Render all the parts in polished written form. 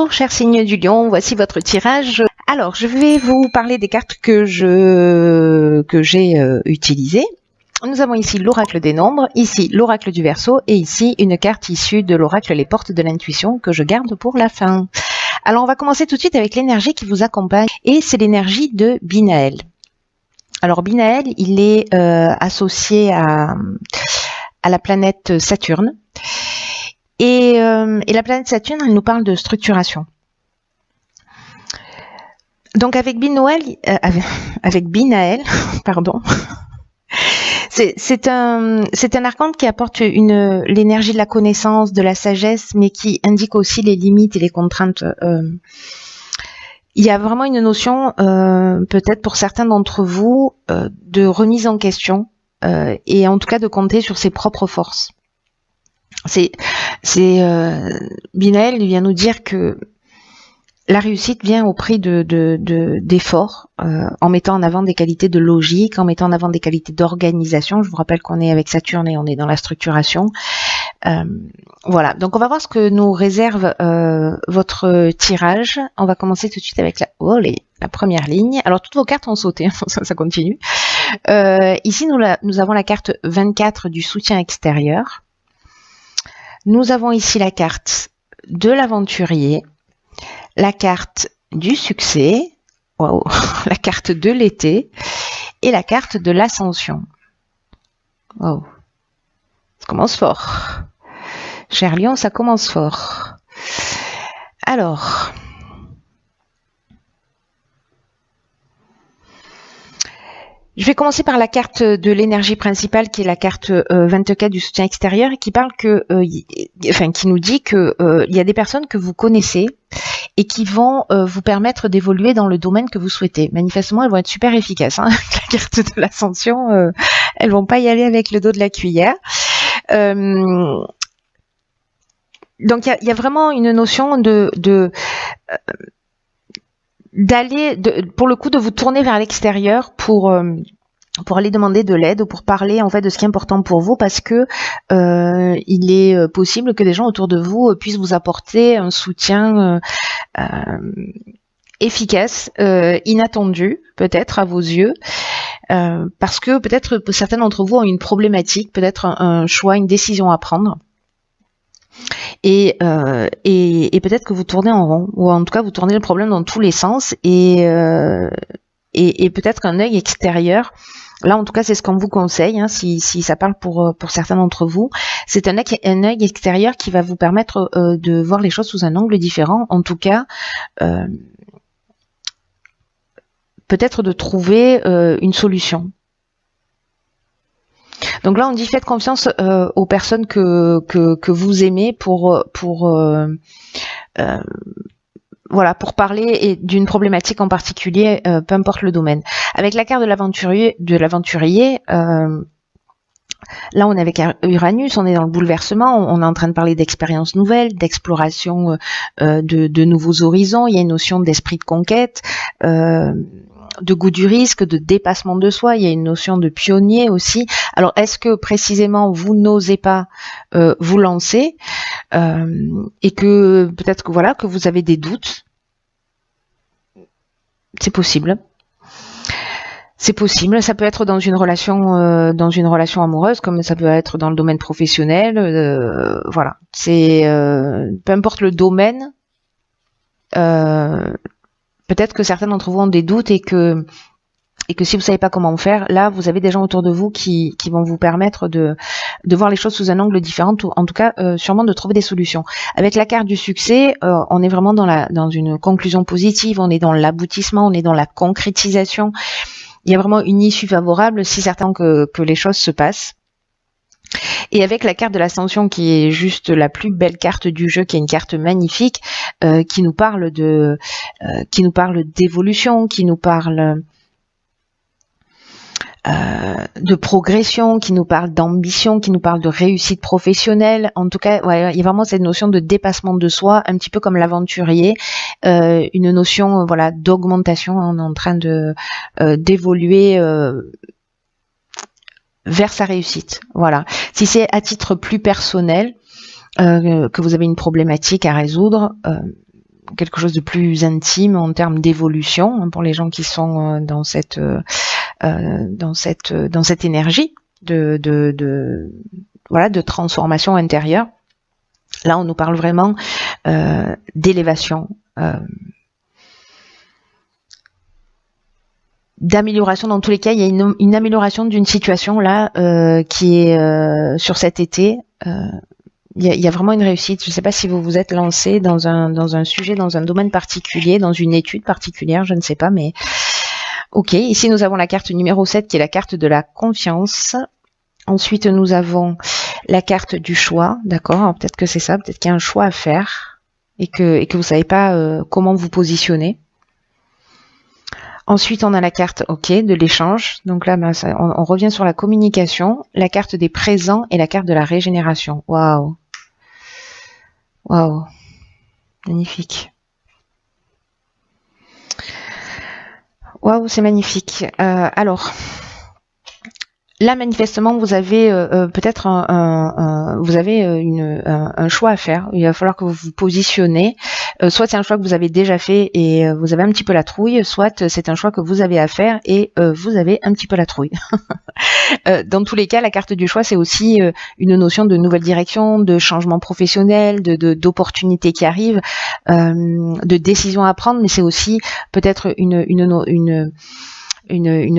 Bonjour chers signes du lion, voici votre tirage. Alors je vais vous parler des cartes que j'ai utilisées. Nous avons ici l'oracle des nombres, ici l'oracle du Verseau et ici une carte issue de l'oracle les portes de l'intuition que je garde pour la fin. Alors on va commencer tout de suite avec l'énergie qui vous accompagne et c'est l'énergie de Binaël. Alors Binaël, il est associé à la planète Saturne. Et la planète Saturne, elle nous parle de structuration. Donc avec Binaël, pardon, c'est un archange qui apporte l'énergie de la connaissance, de la sagesse, mais qui indique aussi les limites et les contraintes. Il y a vraiment une notion, peut-être pour certains d'entre vous, de remise en question et en tout cas de compter sur ses propres forces. Binaël vient nous dire que la réussite vient au prix d'efforts, en mettant en avant des qualités de logique, en mettant en avant des qualités d'organisation. Je vous rappelle qu'on est avec Saturne et on est dans la structuration. Voilà, donc on va voir ce que nous réserve votre tirage. On va commencer tout de suite avec la première ligne. Alors toutes vos cartes ont sauté, ça continue. Ici nous avons la carte 24 du soutien extérieur. Nous avons ici la carte de l'aventurier, la carte du succès, wow, la carte de l'été et la carte de l'ascension. Wow. Ça commence fort. Cher Lion, ça commence fort. Alors, je vais commencer par la carte de l'énergie principale qui est la carte 24 du soutien extérieur et qui parle qui nous dit que il y a des personnes que vous connaissez et qui vont vous permettre d'évoluer dans le domaine que vous souhaitez. Manifestement, elles vont être super efficaces. Hein. La carte de l'ascension, elles vont pas y aller avec le dos de la cuillère. Donc il y a vraiment une notion pour le coup de vous tourner vers l'extérieur pour aller demander de l'aide ou pour parler en fait de ce qui est important pour vous parce que il est possible que des gens autour de vous puissent vous apporter un soutien efficace, inattendu peut-être à vos yeux. Parce que peut-être certains d'entre vous ont une problématique, peut-être un choix, une décision à prendre. Et peut-être que vous tournez en rond, ou en tout cas vous tournez le problème dans tous les sens, et peut-être qu'un œil extérieur, là en tout cas c'est ce qu'on vous conseille, hein, si ça parle pour certains d'entre vous, c'est un œil extérieur qui va vous permettre de voir les choses sous un angle différent, en tout cas peut-être de trouver une solution. Donc là, on dit faites confiance aux personnes que vous aimez pour parler d'une problématique en particulier, peu importe le domaine. Avec la carte de l'aventurier, là on est avec Uranus, on est dans le bouleversement, on est en train de parler d'expériences nouvelles, d'exploration de nouveaux horizons. Il y a une notion d'esprit de conquête. De goût du risque, de dépassement de soi, il y a une notion de pionnier aussi. Alors est-ce que précisément vous n'osez pas vous lancer et que peut-être que vous avez des doutes? C'est possible. C'est possible, ça peut être dans une relation amoureuse, comme ça peut être dans le domaine professionnel. Voilà, c'est peu importe le domaine. Peut-être que certains d'entre vous ont des doutes et que si vous savez pas comment faire, là vous avez des gens autour de vous qui vont vous permettre de voir les choses sous un angle différent, ou en tout cas sûrement de trouver des solutions. Avec la carte du succès, on est vraiment dans une conclusion positive, on est dans l'aboutissement, on est dans la concrétisation. Il y a vraiment une issue favorable si certains que les choses se passent. Et avec la carte de l'ascension qui est juste la plus belle carte du jeu, qui est une carte magnifique, qui nous parle d'évolution, qui nous parle de progression, qui nous parle d'ambition, qui nous parle de réussite professionnelle. En tout cas, ouais, il y a vraiment cette notion de dépassement de soi, un petit peu comme l'aventurier, une notion d'augmentation. On est en train d'évoluer vers sa réussite. Voilà. Si c'est à titre plus personnel, que vous avez une problématique à résoudre, quelque chose de plus intime en termes d'évolution, hein, pour les gens qui sont dans cette énergie de transformation intérieure. Là, on nous parle vraiment d'élévation, d'amélioration. Dans tous les cas, il y a une amélioration d'une situation là qui est sur cet été. Il y a vraiment une réussite. Je ne sais pas si vous vous êtes lancé dans un sujet, dans un domaine particulier, dans une étude particulière, je ne sais pas, mais ok. Ici, nous avons la carte numéro 7 qui est la carte de la confiance. Ensuite, nous avons la carte du choix, d'accord. Peut-être que c'est ça, peut-être qu'il y a un choix à faire et que vous savez pas comment vous positionner. Ensuite, on a la carte de l'échange. Donc là, on revient sur la communication, la carte des présents et la carte de la régénération. Waouh, waouh, magnifique. Waouh, c'est magnifique. Alors. Là, manifestement, vous avez peut-être un choix à faire. Il va falloir que vous vous positionnez. Soit c'est un choix que vous avez déjà fait et vous avez un petit peu la trouille, soit c'est un choix que vous avez à faire et vous avez un petit peu la trouille. Dans tous les cas, la carte du choix, c'est aussi une notion de nouvelle direction, de changement professionnel, d'opportunités qui arrivent, de décisions à prendre, mais c'est aussi peut-être une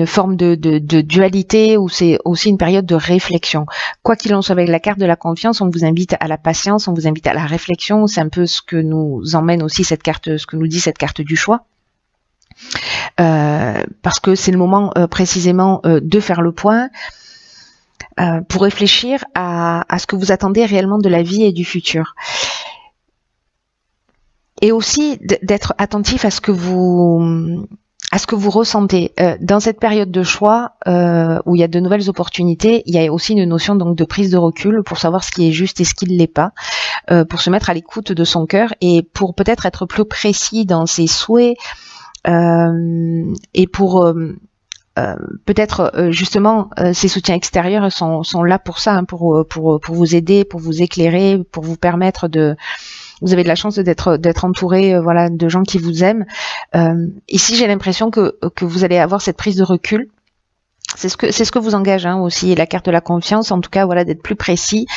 forme de dualité où c'est aussi une période de réflexion. Quoi qu'il en soit, avec la carte de la confiance, on vous invite à la patience, on vous invite à la réflexion. C'est un peu ce que nous emmène aussi cette carte, ce que nous dit cette carte du choix. Parce que c'est le moment précisément de faire le point pour réfléchir à ce que vous attendez réellement de la vie et du futur. Et aussi d'être attentif à ce que vous ressentez. Dans cette période de choix où il y a de nouvelles opportunités, il y a aussi une notion donc de prise de recul pour savoir ce qui est juste et ce qui ne l'est pas, pour se mettre à l'écoute de son cœur et pour peut-être être plus précis dans ses souhaits et pour peut-être justement ces soutiens extérieurs sont là pour ça, hein, pour vous aider, pour vous éclairer, pour vous permettre de... Vous avez de la chance d'être entouré de gens qui vous aiment. Ici, j'ai l'impression que vous allez avoir cette prise de recul. C'est ce que vous engage aussi la carte de la confiance, en tout cas d'être plus précis,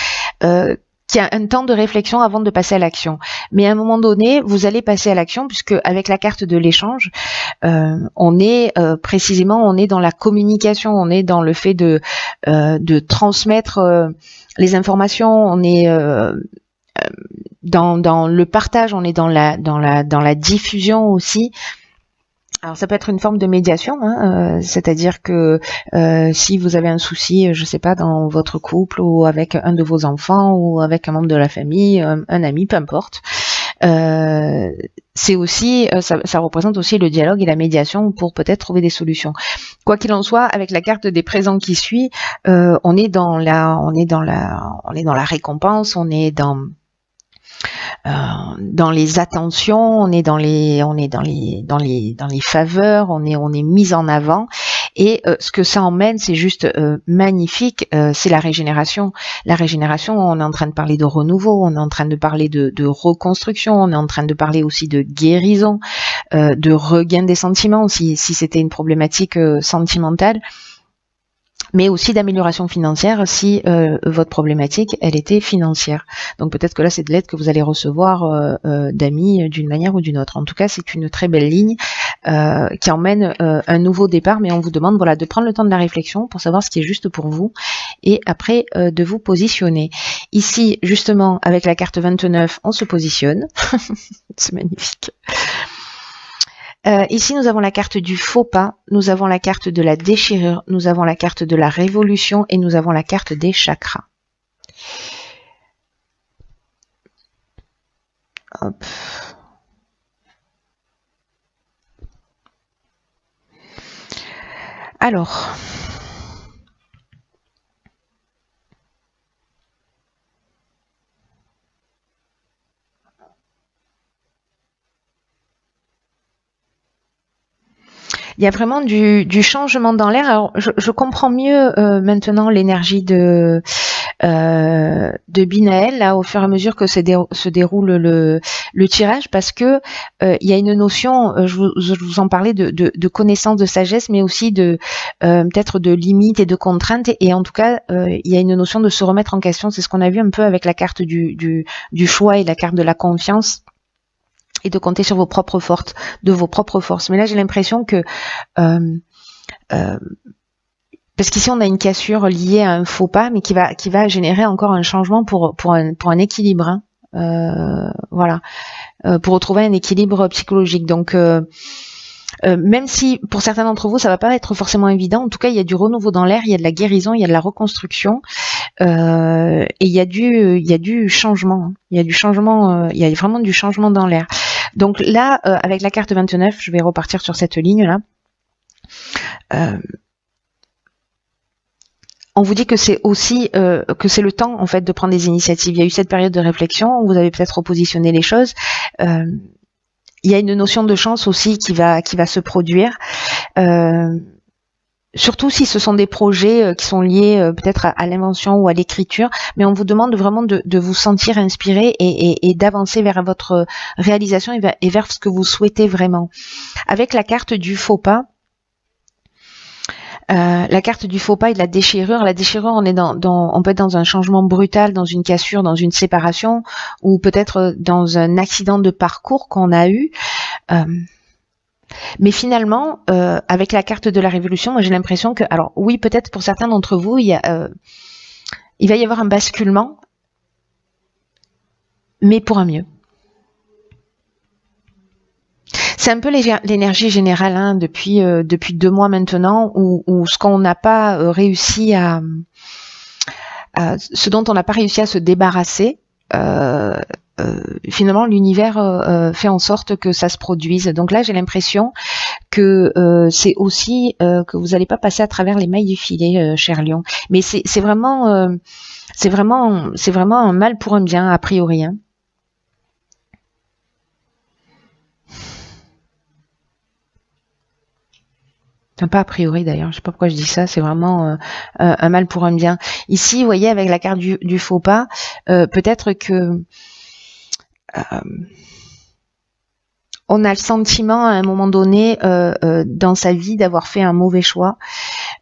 qu'il y a un temps de réflexion avant de passer à l'action. Mais à un moment donné, vous allez passer à l'action puisque avec la carte de l'échange, on est dans la communication, on est dans le fait de transmettre les informations, on est dans le partage, on est dans la diffusion aussi. Alors ça peut être une forme de médiation, c'est-à-dire que si vous avez un souci, je sais pas, dans votre couple ou avec un de vos enfants ou avec un membre de la famille, un ami, peu importe, c'est aussi ça représente aussi le dialogue et la médiation pour peut-être trouver des solutions. Quoi qu'il en soit, avec la carte des présents qui suit, on est dans la récompense, on est dans les attentions, on est dans les faveurs, on est mis en avant. Et ce que ça emmène, c'est juste magnifique, c'est la régénération. La régénération, on est en train de parler de renouveau, on est en train de parler de reconstruction, on est en train de parler aussi de guérison, de regain des sentiments, si c'était une problématique sentimentale, mais aussi d'amélioration financière si votre problématique, elle était financière. Donc peut-être que là, c'est de l'aide que vous allez recevoir d'amis d'une manière ou d'une autre. En tout cas, c'est une très belle ligne qui emmène un nouveau départ, mais on vous demande de prendre le temps de la réflexion pour savoir ce qui est juste pour vous et après de vous positionner. Ici, justement, avec la carte 29, on se positionne. C'est magnifique. Ici, nous avons la carte du faux pas, nous avons la carte de la déchirure, nous avons la carte de la révolution et nous avons la carte des chakras. Hop. Alors, il y a vraiment du changement dans l'air. Alors, je comprends mieux maintenant l'énergie de de Binaël là au fur et à mesure que se déroule le tirage, parce que il y a une notion, je vous en parlais de connaissance, de sagesse, mais aussi de peut-être de limites et de contraintes, et en tout cas il y a une notion de se remettre en question. C'est ce qu'on a vu un peu avec la carte du choix et la carte de la confiance, et de compter sur vos propres forces. Mais là, j'ai l'impression que parce qu'ici on a une cassure liée à un faux pas, mais qui va générer encore un changement pour un équilibre. Hein. Voilà, pour retrouver un équilibre psychologique. Donc même si pour certains d'entre vous ça va pas être forcément évident, en tout cas il y a du renouveau dans l'air, il y a de la guérison, il y a de la reconstruction, et il y a du changement. Hein. Il y a vraiment du changement dans l'air. Donc là, avec la carte 29, je vais repartir sur cette ligne là. On vous dit que c'est aussi que c'est le temps en fait de prendre des initiatives. Il y a eu cette période de réflexion où vous avez peut-être repositionné les choses. Il y a une notion de chance aussi qui va se produire. Surtout si ce sont des projets qui sont liés peut-être à l'invention ou à l'écriture, mais on vous demande vraiment de vous sentir inspiré et d'avancer vers votre réalisation et vers ce que vous souhaitez vraiment. Avec la carte du faux pas, la carte du faux pas et de la déchirure, on peut être dans un changement brutal, dans une cassure, dans une séparation, ou peut-être dans un accident de parcours qu'on a eu. Mais finalement, avec la carte de la révolution, moi j'ai l'impression que, alors oui, peut-être pour certains d'entre vous, il va y avoir un basculement, mais pour un mieux. C'est un peu l'énergie générale hein, depuis 2 mois maintenant, où ce qu'on n'a pas réussi ce dont on n'a pas réussi à se débarrasser, finalement l'univers fait en sorte que ça se produise. Donc là j'ai l'impression que c'est aussi que vous n'allez pas passer à travers les mailles du filet, cher Lion. Mais c'est vraiment un mal pour un bien a priori. Hein. Enfin, pas a priori d'ailleurs, je sais pas pourquoi je dis ça, c'est vraiment un mal pour un bien. Ici, vous voyez, avec la carte du faux pas, peut-être que on a le sentiment à un moment donné dans sa vie d'avoir fait un mauvais choix,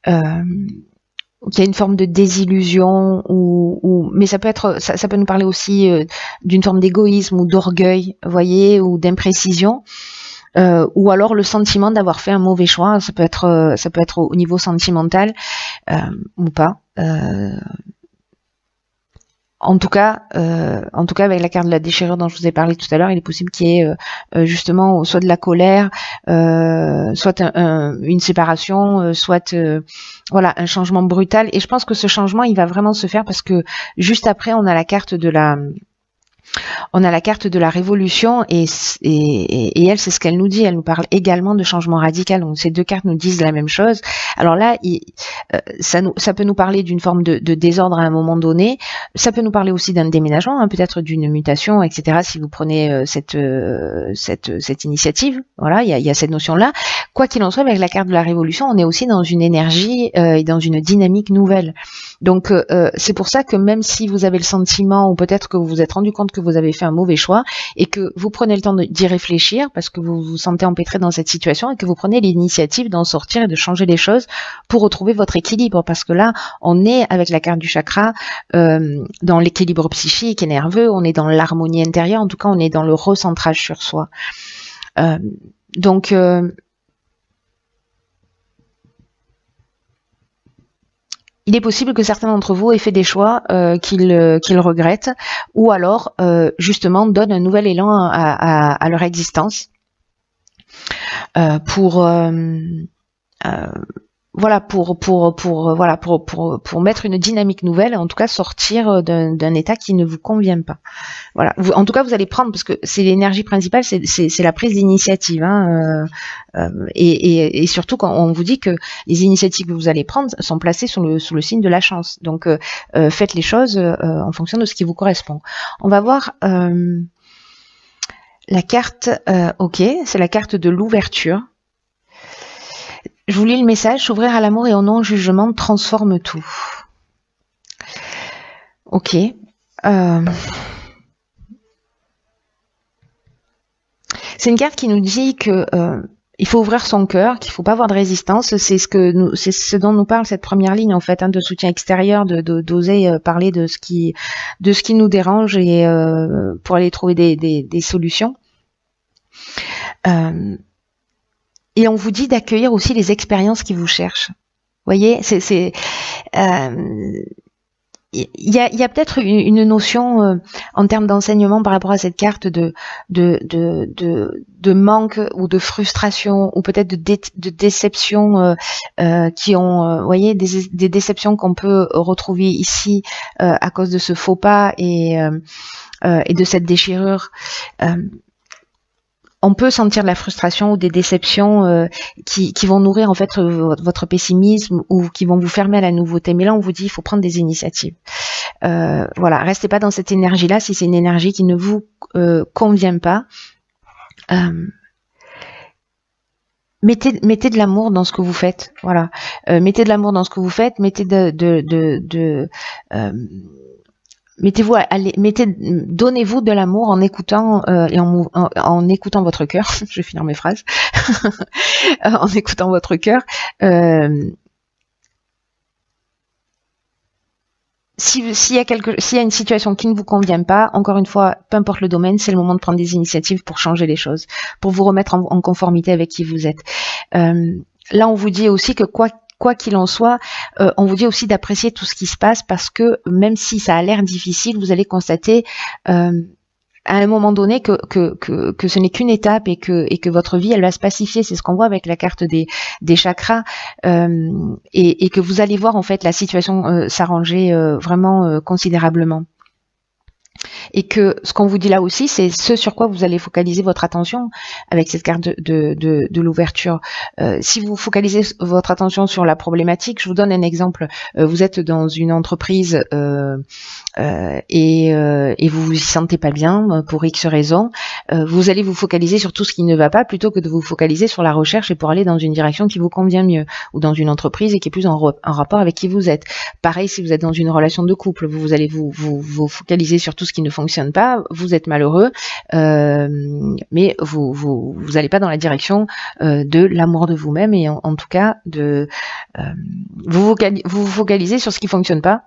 qu'il y a une forme de désillusion, mais ça peut nous parler aussi d'une forme d'égoïsme ou d'orgueil, vous voyez, ou d'imprécision. Ou alors le sentiment d'avoir fait un mauvais choix, ça peut être au niveau sentimental ou pas. En tout cas, avec la carte de la déchirure dont je vous ai parlé tout à l'heure, il est possible qu'il y ait justement soit de la colère, soit une séparation, soit voilà un changement brutal. Et je pense que ce changement, il va vraiment se faire parce que juste après, on a la carte de la révolution et elle, c'est ce qu'elle nous dit. Elle nous parle également de changement radical. Donc ces deux cartes nous disent la même chose. Alors là, ça peut nous parler d'une forme de désordre à un moment donné. Ça peut nous parler aussi d'un déménagement, hein, peut-être d'une mutation, etc. Si vous prenez cette initiative, voilà, il y a cette notion-là. Quoi qu'il en soit, avec la carte de la révolution, on est aussi dans une énergie et dans une dynamique nouvelle. Donc c'est pour ça que même si vous avez le sentiment, ou peut-être que vous vous êtes rendu compte que vous avez fait un mauvais choix, et que vous prenez le temps d'y réfléchir, parce que vous vous sentez empêtré dans cette situation, et que vous prenez l'initiative d'en sortir et de changer les choses pour retrouver votre équilibre, parce que là, on est avec la carte du chakra dans l'équilibre psychique et nerveux, on est dans l'harmonie intérieure, en tout cas on est dans le recentrage sur soi. Donc il est possible que certains d'entre vous aient fait des choix qu'ils regrettent, ou alors justement donnent un nouvel élan à leur existence pour mettre une dynamique nouvelle, en tout cas sortir d'un état qui ne vous convient pas. Voilà. En tout cas, vous allez prendre, parce que c'est l'énergie principale, c'est la prise d'initiative, hein, et surtout quand on vous dit que les initiatives que vous allez prendre sont placées sous le signe de la chance. Donc, faites les choses en fonction de ce qui vous correspond. On va voir la carte. Ok, c'est la carte de l'ouverture. Je vous lis le message. S'ouvrir à l'amour et au non-jugement transforme tout. Ok. C'est une carte qui nous dit que il faut ouvrir son cœur, qu'il faut pas avoir de résistance. C'est ce dont nous parle cette première ligne en fait, hein, de soutien extérieur, d'oser parler de ce qui nous dérange et pour aller trouver des solutions. Et on vous dit d'accueillir aussi les expériences qui vous cherchent. Vous voyez, il y a peut-être une notion en termes d'enseignement par rapport à cette carte de manque ou de frustration ou peut-être de déception qui ont, vous voyez, des déceptions qu'on peut retrouver ici à cause de ce faux pas et de cette déchirure. On peut sentir de la frustration ou des déceptions qui vont nourrir en fait votre pessimisme ou qui vont vous fermer à la nouveauté. Mais là, on vous dit, il faut prendre des initiatives. Voilà, restez pas dans cette énergie-là si c'est une énergie qui ne vous convient pas. Mettez de l'amour dans ce que vous faites. Voilà, mettez de l'amour dans ce que vous faites. Donnez-vous de l'amour en écoutant et en écoutant votre cœur. Je vais finir mes phrases. En écoutant votre cœur. S'il y a une situation qui ne vous convient pas, encore une fois, peu importe le domaine, c'est le moment de prendre des initiatives pour changer les choses, pour vous remettre en conformité avec qui vous êtes. Là, on vous dit aussi que quoi qu'il en soit, on vous dit aussi d'apprécier tout ce qui se passe parce que même si ça a l'air difficile, vous allez constater à un moment donné que ce n'est qu'une étape et que votre vie elle va se pacifier. C'est ce qu'on voit avec la carte des chakras et que vous allez voir en fait la situation s'arranger vraiment considérablement. Et que ce qu'on vous dit là aussi, c'est ce sur quoi vous allez focaliser votre attention avec cette carte de l'ouverture. Si vous focalisez votre attention sur la problématique, je vous donne un exemple. Vous êtes dans une entreprise et vous vous y sentez pas bien pour X raisons. Vous allez vous focaliser sur tout ce qui ne va pas plutôt que de vous focaliser sur la recherche et pour aller dans une direction qui vous convient mieux ou dans une entreprise et qui est plus en rapport avec qui vous êtes. Pareil, si vous êtes dans une relation de couple, vous allez vous focaliser sur tout ce qui ne fonctionne pas, vous êtes malheureux, mais vous n'allez pas dans la direction de l'amour de vous-même et en tout cas vous vous focalisez sur ce qui fonctionne pas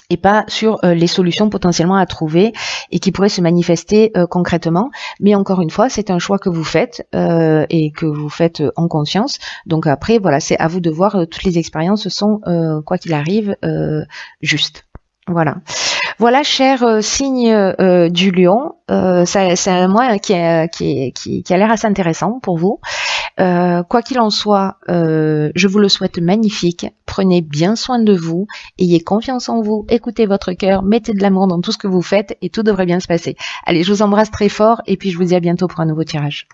et pas sur les solutions potentiellement à trouver et qui pourraient se manifester concrètement. Mais encore une fois, c'est un choix que vous faites et que vous faites en conscience. Donc après, voilà, c'est à vous de voir. Toutes les expériences sont, quoi qu'il arrive, justes. Voilà, cher signe du lion, c'est un mois qui a l'air assez intéressant pour vous. Quoi qu'il en soit, je vous le souhaite magnifique. Prenez bien soin de vous, ayez confiance en vous, écoutez votre cœur, mettez de l'amour dans tout ce que vous faites et tout devrait bien se passer. Allez, je vous embrasse très fort et puis je vous dis à bientôt pour un nouveau tirage.